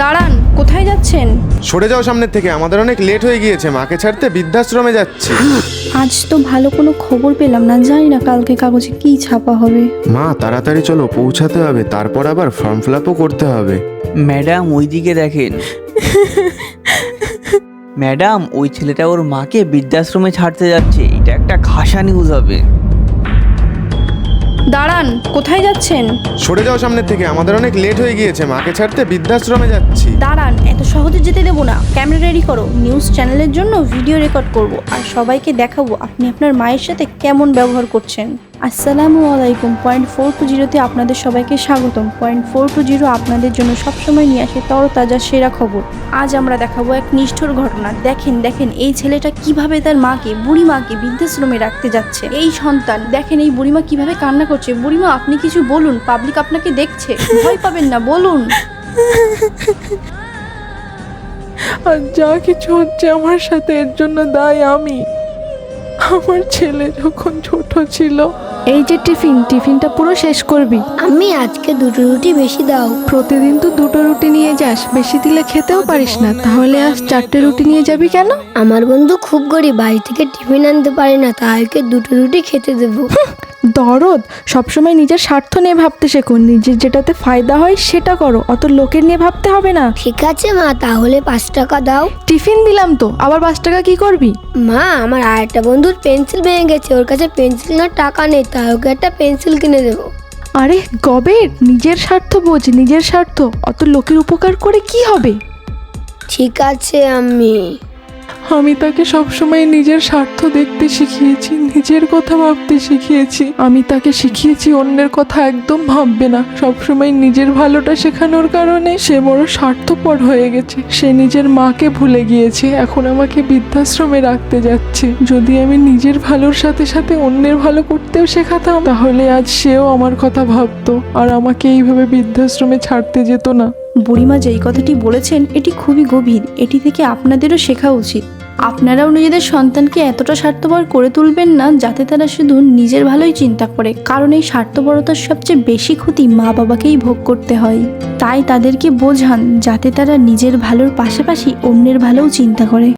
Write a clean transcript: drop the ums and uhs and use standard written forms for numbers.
দাঁড়ান, কোথায় যাচ্ছেন? সরে যাও সামনের থেকে, আমাদের অনেক লেট হয়ে গিয়েছে, মাকে ছাড়তে বৃদ্ধাশ্রমে যাচ্ছি। আজ তো ভালো কোনো খবর পেলাম না, জানি না কালকে কাগজে কি ছাপা হবে। মা তাড়াতাড়ি চলো, পৌঁছাতে হবে, তারপর আবার ফর্ম ফিল আপও করতে হবে। ম্যাডাম ওইদিকে দেখেন। ম্যাডাম ওই ছেলেটা ওর মাকে বৃদ্ধাশ্রমে ছাড়তে যাচ্ছে, এটা একটা খাসা নিউজ হবে। দাঁড়ান, কোথায় যাচ্ছেন? সরে যাও সামনের থেকে, আমাদের অনেক লেট হয়ে গিয়েছে, মাকে ছাড়তে বৃদ্ধাশ্রমে যাচ্ছি। দাঁড়ান, এত সহজে যেতে দেবো না। ক্যামেরা রেডি করো, নিউজ চ্যানেলের জন্য ভিডিও রেকর্ড করব আর সবাইকে দেখাবো আপনি আপনার মায়ের সাথে কেমন ব্যবহার করছেন। আসসালামু আলাইকুম। 420-তে আপনাদের সবাইকে স্বাগতম। 420 আপনাদের জন্য সবসময় নিয়ে আসে তরতাজা সেরা খবর। আজ আমরা দেখাবো এক নিষ্ঠুর ঘটনা। দেখেন এই ছেলেটা কিভাবে তার মাকে, বুড়ি মাকে বৃদ্ধাশ্রমে রাখতে যাচ্ছে। এই সন্তান দেখেন, এই বুড়িমা কিভাবে কান্না করছে। বুড়িমা আপনি কিছু বলুন, পাবলিক আপনাকে দেখছে, ভয় পাবেন না, বলুন। আর যা কিছু হচ্ছে আমার সাথে, এর জন্য দায়ী আমি। আমার ছেলে যখন ছোট ছিল। এই যে টিফিনটা পুরো শেষ করবি। আমি আজকে 2টো রুটি বেশি দাও। প্রতিদিন তো 2টো রুটি নিয়ে যাস, বেশি দিলে খেতেও পারিস না, তাহলে আজ 4টে রুটি নিয়ে যাবি কেন? আমার বন্ধু খুব গরিব, বাড়ি থেকে টিফিন আনতে পারে না, তাইকে 2টো রুটি খেতে দেবো। দরদ, সবসময় নিজের স্বার্থ নিয়ে ভাবতে শেখো, নিজের যেটাতে ফায়দা হয় সেটা করো, অত লোকের নিয়ে ভাবতে হবে না। ঠিক আছে মা, তাহলে 5 টাকা দাও। টিফিন দিলাম তো, আবার 5 টাকা কি করবি? মা, আমার আরেকটা বন্ধুর পেন্সিল ভেঙে গেছে, ওর কাছে পেন্সিল না টাকা নেই, তাই ওকে একটা পেন্সিল কিনে দেবো। আরে গবেট, নিজের স্বার্থ বোঝ, নিজের স্বার্থ, অত লোকের উপকার করে কি হবে? ঠিক আছে আমি তাকে সবসময় নিজের স্বার্থ দেখতে শিখিয়েছি, নিজের কথা ভাবতে শিখিয়েছি। আমি তাকে শিখিয়েছি অন্যের কথা একদম ভাববে না, সবসময় নিজের ভালোটা শেখানোর কারণে সে বড় স্বার্থপর হয়ে গেছে। সে নিজের মাকে ভুলে গিয়েছে, এখন আমাকে বৃদ্ধাশ্রমে রাখতে যাচ্ছে। যদি আমি নিজের ভালোর সাথে সাথে অন্যের ভালো করতেও শেখাতাম, তাহলে আজ সেও আমার কথা ভাবতো আর আমাকে এইভাবে বৃদ্ধাশ্রমে ছাড়তে যেত না। বুড়িমা যেই কথাটি বলেছেন এটি খুবই গভীর, এটি থেকে আপনাদেরও শেখা উচিত। আপনারাও নিজেদের সন্তানকে এতটা স্বার্থপর করে তুলবেন না যাতে তারা শুধু নিজের ভালোই চিন্তা করে, কারণ এই স্বার্থপরতার সবচেয়ে বেশি ক্ষতি মা বাবাকেই ভোগ করতে হয়। তাই তাদেরকে বোঝান যাতে তারা নিজের ভালোর পাশাপাশি অন্যের ভালোও চিন্তা করে।